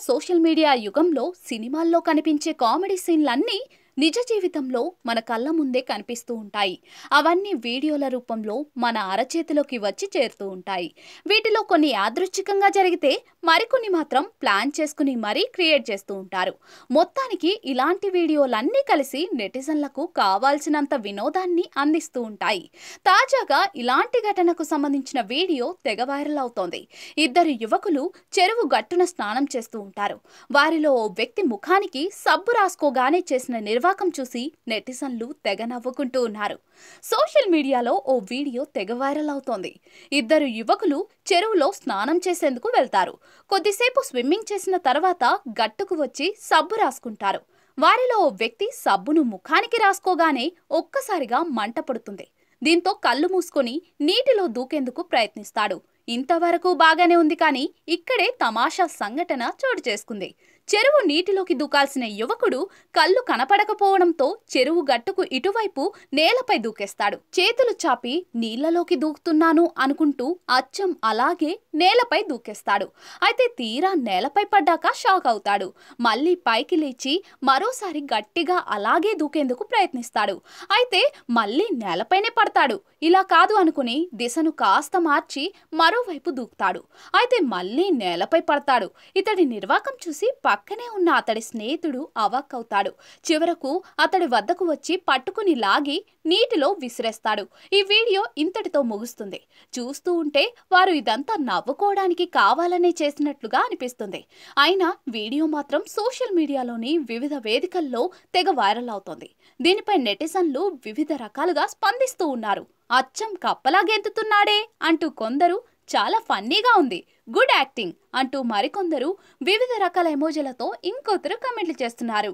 Social media యుగంలో సినిమాల్లో కనిపించే కామెడీ సీన్లన్నీ నిజ జీవితంలో మన కళ్ళ ముందే కనిపిస్తూ ఉంటాయి. అవన్నీ వీడియోల రూపంలో మన అరచేతిలోకి వచ్చి చేరుతూ ఉంటాయి. వీటిలో కొన్ని యాదృచ్ఛికంగా జరిగితే మరికొన్ని మాత్రం ప్లాన్ చేసుకుని మరీ క్రియేట్ చేస్తూ ఉంటారు. మొత్తానికి ఇలాంటి వీడియోలన్నీ కలిసి నెటిజన్లకు కావాల్సినంత వినోదాన్ని అందిస్తూ ఉంటాయి. తాజాగా ఇలాంటి ఘటనకు సంబంధించిన వీడియో తెగ వైరల్ అవుతోంది. ఇద్దరు యువకులు చెరువు గట్టున స్నానం చేస్తూ ఉంటారు. వారిలో ఓ వ్యక్తి ముఖానికి సబ్బు రాసుకోగానే చేసిన నిర్వాకం చూసి నెటిజన్లు తెగ నవ్వుకుంటూ ఉన్నారు. సోషల్ మీడియాలో ఓ వీడియో తెగ వైరల్ అవుతోంది. ఇద్దరు యువకులు చెరువులో స్నానం చేసేందుకు వెళ్తారు. కొద్దిసేపు స్విమ్మింగ్ చేసిన తర్వాత గట్టుకు వచ్చి సబ్బు రాసుకుంటారు. వారిలో ఓ వ్యక్తి సబ్బును ముఖానికి రాసుకోగానే ఒక్కసారిగా మంట పడుతుంది. దీంతో కళ్ళు మూసుకొని నీటిలో దూకేందుకు ప్రయత్నిస్తాడు. ఇంతవరకు బాగానే ఉంది, కానీ ఇక్కడే తమాషా సంఘటన చోటు చేసుకుంది. చెరువు నీటిలోకి దూకాల్సిన యువకుడు కళ్ళు కనపడకపోవడంతో చెరువు గట్టుకు ఇటువైపు నేలపై దూకేస్తాడు. చేతులు చాపి నీళ్లలోకి దూకుతున్నాను అనుకుంటూ అచ్చం అలాగే నేలపై దూకేస్తాడు. అయితే తీరా నేలపై పడ్డాక షాక్ అవుతాడు. మళ్ళీ పైకి లేచి మరోసారి గట్టిగా అలాగే దూకేందుకు ప్రయత్నిస్తాడు. అయితే మళ్ళీ నేలపైనే పడతాడు. ఇలా కాదు అనుకుని దిశను కాస్త మార్చి మరోవైపు దూకుతాడు. అయితే మళ్ళీ నేలపై పడతాడు. ఇతడి నిర్వాకం చూసి పక్కనే ఉన్న అతడి స్నేహితుడు అవాక్కవుతాడు. చివరకు అతడి వద్దకు వచ్చి పట్టుకుని లాగి నీటిలో విసిరేస్తాడు. ఈ వీడియో ఇంతటితో ముగుస్తుంది. చూస్తూ ఉంటే వారు ఇదంతా నవ్వుకోవడానికి కావాలనే చేసినట్లుగా అనిపిస్తుంది. అయినా వీడియో మాత్రం సోషల్ మీడియాలోని వివిధ వేదికల్లో తెగ వైరల్ అవుతోంది. దీనిపై నెటిజన్లు వివిధ రకాలుగా స్పందిస్తూ ఉన్నారు. అచ్చం కప్పలా గెంతుతున్నాడే అంటూ కొందరు, చాలా ఫన్నీగా ఉంది, గుడ్ యాక్టింగ్ అంటూ మరికొందరు వివిధ రకాల ఎమోజీలతో ఇంకొందరు కామెంట్లు చేస్తున్నారు.